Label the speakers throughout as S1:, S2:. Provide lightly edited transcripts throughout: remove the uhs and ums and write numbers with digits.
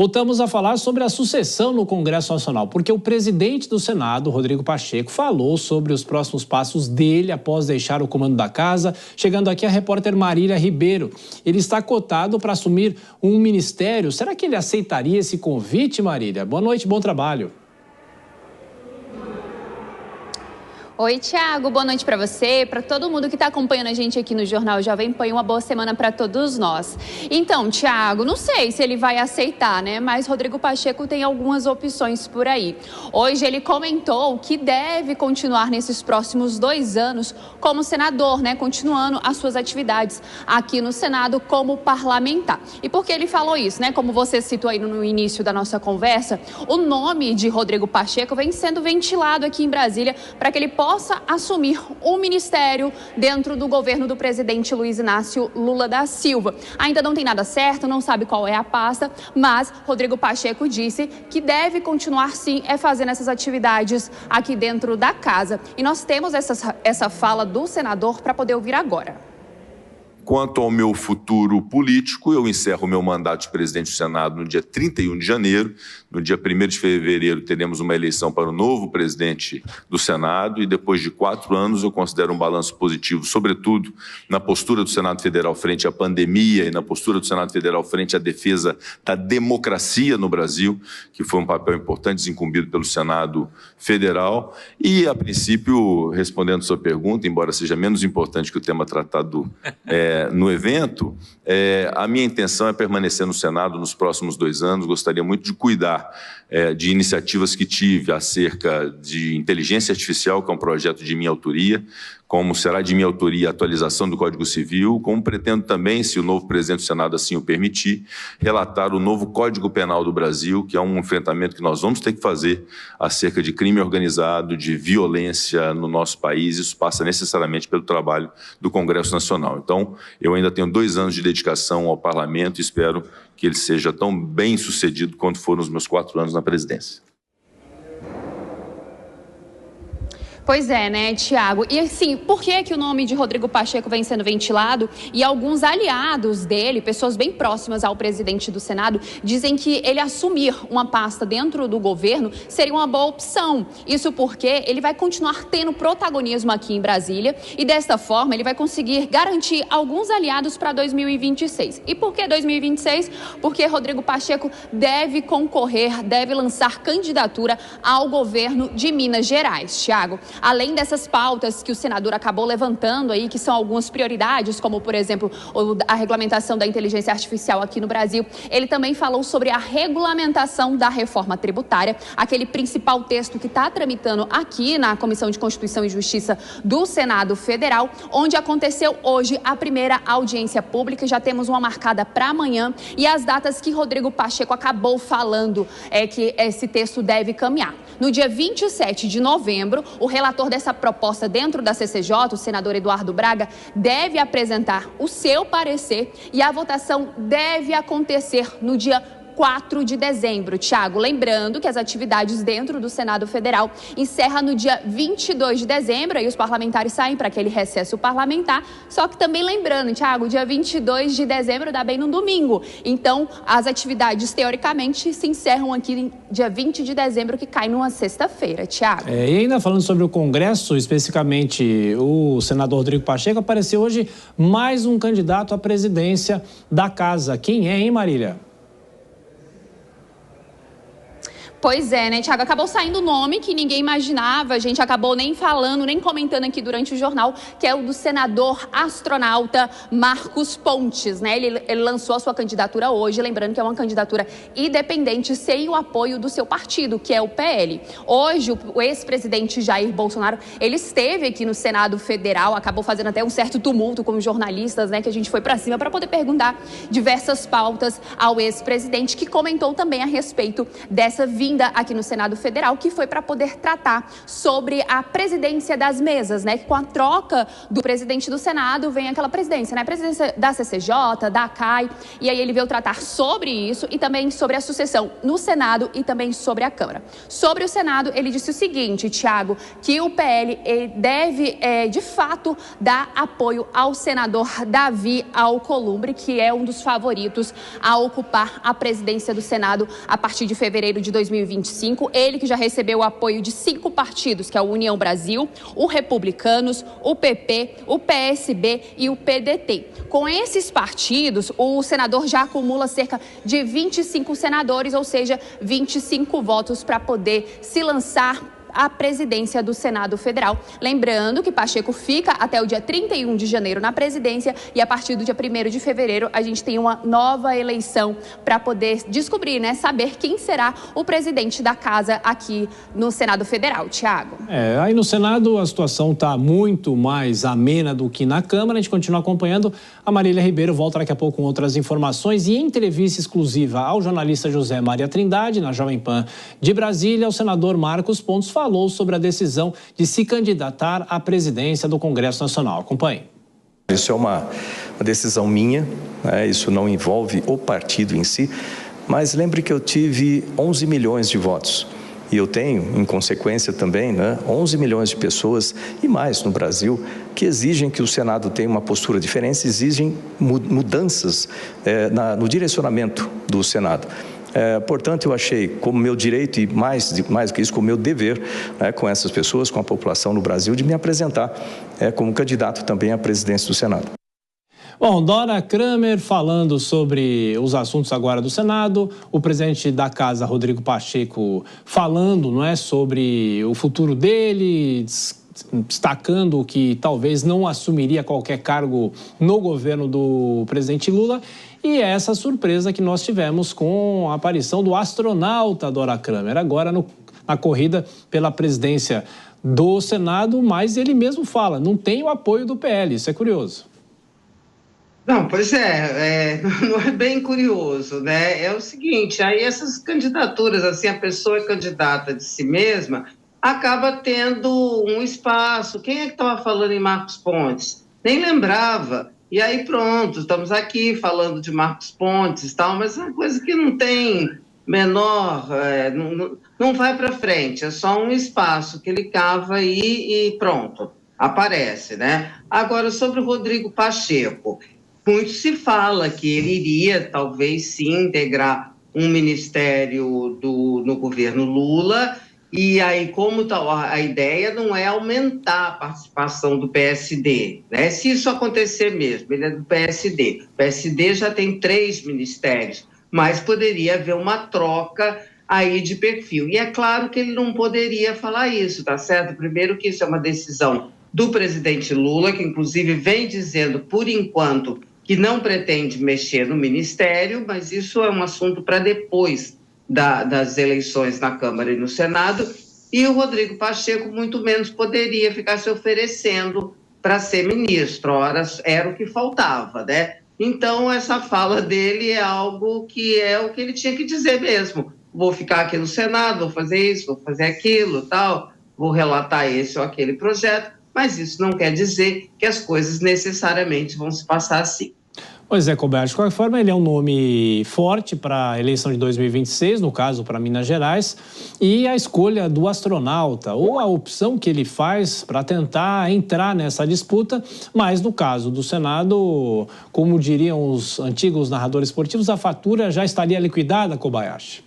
S1: Voltamos a falar sobre a sucessão no Congresso Nacional, porque o presidente do Senado, Rodrigo Pacheco, falou sobre os próximos passos dele após deixar o comando da casa. Chegando aqui a repórter Marília Ribeiro. Ele está cotado para assumir um ministério. Será que ele aceitaria esse convite, Marília? Boa noite, bom trabalho.
S2: Oi, Thiago, boa noite para você, para todo mundo que está acompanhando a gente aqui no Jornal Jovem Pan. Uma boa semana para todos nós. Então, Thiago, não sei se ele vai aceitar, né? Mas Rodrigo Pacheco tem algumas opções por aí. Hoje ele comentou que deve continuar nesses próximos 2 anos como senador, né? Continuando as suas atividades aqui no Senado como parlamentar. E por que ele falou isso, né? Como você citou aí no início da nossa conversa, o nome de Rodrigo Pacheco vem sendo ventilado aqui em Brasília para que ele possa assumir um ministério dentro do governo do presidente Luiz Inácio Lula da Silva. Ainda não tem nada certo, não sabe qual é a pasta, mas Rodrigo Pacheco disse que deve continuar sim fazendo essas atividades aqui dentro da casa. E nós temos essa fala do senador para poder ouvir agora.
S3: Quanto ao meu futuro político, eu encerro meu mandato de presidente do Senado no dia 31 de janeiro. No dia 1º de fevereiro, teremos uma eleição para o novo presidente do Senado e depois de 4 anos eu considero um balanço positivo, sobretudo na postura do Senado Federal frente à pandemia e na postura do Senado Federal frente à defesa da democracia no Brasil, que foi um papel importante desencumbido pelo Senado Federal. E, a princípio, respondendo a sua pergunta, embora seja menos importante que o tema tratado no evento, a minha intenção é permanecer no Senado nos próximos 2 anos. Gostaria muito de cuidar de iniciativas que tive acerca de inteligência artificial, que é um projeto de minha autoria, como será de minha autoria a atualização do Código Civil, como pretendo também, se o novo presidente do Senado assim o permitir, relatar o novo Código Penal do Brasil, que é um enfrentamento que nós vamos ter que fazer acerca de crime organizado, de violência no nosso país. Isso passa necessariamente pelo trabalho do Congresso Nacional. Então, eu ainda tenho 2 anos de dedicação ao parlamento e espero que ele seja tão bem sucedido quanto foram os meus 4 anos na presidência.
S2: Pois é, né, Thiago? E assim, por que o nome de Rodrigo Pacheco vem sendo ventilado? E alguns aliados dele, pessoas bem próximas ao presidente do Senado, dizem que ele assumir uma pasta dentro do governo seria uma boa opção. Isso porque ele vai continuar tendo protagonismo aqui em Brasília e desta forma ele vai conseguir garantir alguns aliados para 2026. E por que 2026? Porque Rodrigo Pacheco deve concorrer, deve lançar candidatura ao governo de Minas Gerais, Thiago. Além dessas pautas que o senador acabou levantando aí, que são algumas prioridades, como, por exemplo, a regulamentação da inteligência artificial aqui no Brasil, ele também falou sobre a regulamentação da reforma tributária, aquele principal texto que está tramitando aqui na Comissão de Constituição e Justiça do Senado Federal, onde aconteceu hoje a primeira audiência pública. Já temos uma marcada para amanhã e as datas que Rodrigo Pacheco acabou falando é que esse texto deve caminhar. No dia 27 de novembro, o relator dessa proposta dentro da CCJ, o senador Eduardo Braga, deve apresentar o seu parecer e a votação deve acontecer no dia 4 de dezembro, Thiago. Lembrando que as atividades dentro do Senado Federal encerram no dia 22 de dezembro, aí os parlamentares saem para aquele recesso parlamentar, só que também lembrando, Thiago, dia 22 de dezembro dá bem no domingo. Então, as atividades, teoricamente, se encerram aqui dia 20 de dezembro, que cai numa sexta-feira, Thiago.
S1: E ainda falando sobre o Congresso, especificamente o senador Rodrigo Pacheco, apareceu hoje mais um candidato à presidência da casa. Quem é, hein, Marília?
S2: Pois é, né, Thiago? Acabou saindo o nome que ninguém imaginava, a gente acabou nem falando, nem comentando aqui durante o jornal, que é o do senador astronauta Marcos Pontes, né? Ele lançou a sua candidatura hoje, lembrando que é uma candidatura independente, sem o apoio do seu partido, que é o PL. Hoje, o ex-presidente Jair Bolsonaro, ele esteve aqui no Senado Federal, acabou fazendo até um certo tumulto com os jornalistas, né? Que a gente foi para cima para poder perguntar diversas pautas ao ex-presidente, que comentou também a respeito dessa vinda vinda aqui no Senado Federal, que foi para poder tratar sobre a presidência das mesas, né? Com a troca do presidente do Senado, vem aquela presidência, né? A presidência da CCJ, da CAI, e aí ele veio tratar sobre isso e também sobre a sucessão no Senado e também sobre a Câmara. Sobre o Senado, ele disse o seguinte, Tiago, que o PL deve, de fato, dar apoio ao senador Davi Alcolumbre, que é um dos favoritos a ocupar a presidência do Senado a partir de fevereiro de 2025. Ele que já recebeu o apoio de 5 partidos, que é o União Brasil, o Republicanos, o PP, o PSB e o PDT. Com esses partidos, o senador já acumula cerca de 25 senadores, ou seja, 25 votos para poder se lançar à presidência do Senado Federal. Lembrando que Pacheco fica até o dia 31 de janeiro na presidência e a partir do dia 1º de fevereiro a gente tem uma nova eleição para poder descobrir, né, saber quem será o presidente da casa aqui no Senado Federal. Tiago.
S1: Aí no Senado a situação está muito mais amena do que na Câmara. A gente continua acompanhando. A Marília Ribeiro volta daqui a pouco com outras informações e em entrevista exclusiva ao jornalista José Maria Trindade, na Jovem Pan de Brasília, o senador Marcos Pontes falou sobre a decisão de se candidatar à presidência do Congresso Nacional. Acompanhe.
S4: Isso é uma decisão minha, né? Isso não envolve o partido em si, mas lembre que eu tive 11 milhões de votos. E eu tenho, em consequência também, 11 milhões de pessoas e mais no Brasil que exigem que o Senado tenha uma postura diferente, exigem mudanças no direcionamento do Senado. Portanto, eu achei como meu direito e mais do que isso, como meu dever, com essas pessoas, com a população no Brasil, de me apresentar como candidato também à presidência do Senado.
S1: Bom, Dora Kramer falando sobre os assuntos agora do Senado, o presidente da Casa, Rodrigo Pacheco, falando, sobre o futuro dele, destacando que talvez não assumiria qualquer cargo no governo do presidente Lula. E essa surpresa que nós tivemos com a aparição do astronauta Dora Kramer, agora na corrida pela presidência do Senado, mas ele mesmo fala, não tem o apoio do PL, isso é curioso.
S5: Não, pois não é bem curioso, né? É o seguinte, aí essas candidaturas, assim, a pessoa é candidata de si mesma, acaba tendo um espaço. Quem é que estava falando em Marcos Pontes? Nem lembrava. E aí pronto, estamos aqui falando de Marcos Pontes e tal, mas é uma coisa que não tem menor, não vai para frente, é só um espaço que ele cava aí e pronto, aparece, né? Agora, sobre o Rodrigo Pacheco, muito se fala que ele iria, talvez sim, integrar um ministério no governo Lula, e aí, como tal, a ideia não é aumentar a participação do PSD, né? Se isso acontecer mesmo, ele é do PSD. O PSD já tem 3 ministérios, mas poderia haver uma troca aí de perfil. E é claro que ele não poderia falar isso, tá certo? Primeiro que isso é uma decisão do presidente Lula, que inclusive vem dizendo, por enquanto, que não pretende mexer no ministério, mas isso é um assunto para depois das eleições na Câmara e no Senado, e o Rodrigo Pacheco muito menos poderia ficar se oferecendo para ser ministro. Ora, era o que faltava, né? Então, essa fala dele é algo que é o que ele tinha que dizer mesmo. Vou ficar aqui no Senado, vou fazer isso, vou fazer aquilo, tal, vou relatar esse ou aquele projeto, mas isso não quer dizer que as coisas necessariamente vão se passar assim.
S1: Pois é, Colbert, de qualquer forma, ele é um nome forte para a eleição de 2026, no caso, para Minas Gerais, e a escolha do astronauta, ou a opção que ele faz para tentar entrar nessa disputa, mas no caso do Senado, como diriam os antigos narradores esportivos, a fatura já estaria liquidada, Kobayashi.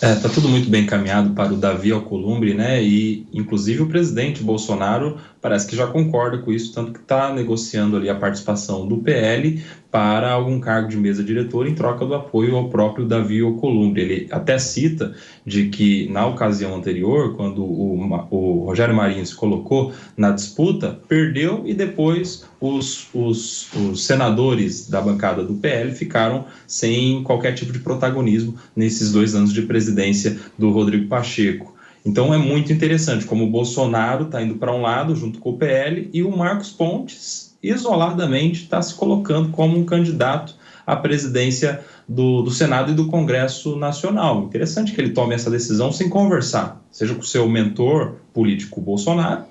S6: Está tudo muito bem encaminhado para o Davi Alcolumbre, né? E, inclusive, o presidente Bolsonaro parece que já concorda com isso, tanto que está negociando ali a participação do PL para algum cargo de mesa diretora em troca do apoio ao próprio Davi Alcolumbre. Ele até cita de que, na ocasião anterior, quando o Rogério Marinho se colocou na disputa, perdeu e depois os senadores da bancada do PL ficaram sem qualquer tipo de protagonismo nesses 2 anos de presidência do Rodrigo Pacheco. Então é muito interessante como o Bolsonaro está indo para um lado junto com o PL e o Marcos Pontes isoladamente está se colocando como um candidato à presidência do Senado e do Congresso Nacional. Interessante que ele tome essa decisão sem conversar, seja com o seu mentor político Bolsonaro,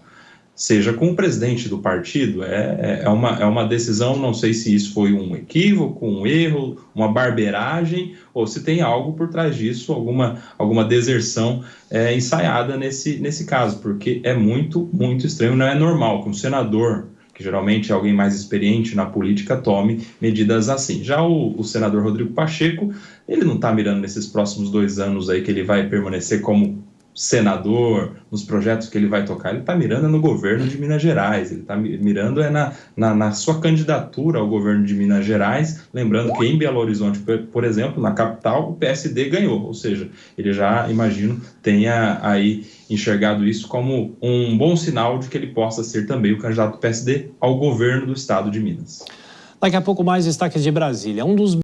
S6: seja com o presidente do partido. É uma decisão, não sei se isso foi um equívoco, um erro, uma barbeiragem, ou se tem algo por trás disso, alguma deserção ensaiada nesse caso, porque é muito, muito estranho. Não é normal que um senador, que geralmente é alguém mais experiente na política, tome medidas assim. Já o senador Rodrigo Pacheco, ele não está mirando nesses próximos 2 anos aí que ele vai permanecer como senador, nos projetos que ele vai tocar, ele está mirando no governo de Minas Gerais, ele está mirando na sua candidatura ao governo de Minas Gerais, lembrando que em Belo Horizonte, por exemplo, na capital, o PSD ganhou, ou seja, ele já, imagino, tenha aí enxergado isso como um bom sinal de que ele possa ser também o candidato do PSD ao governo do estado de Minas.
S1: Daqui a pouco mais destaques de Brasília. Um dos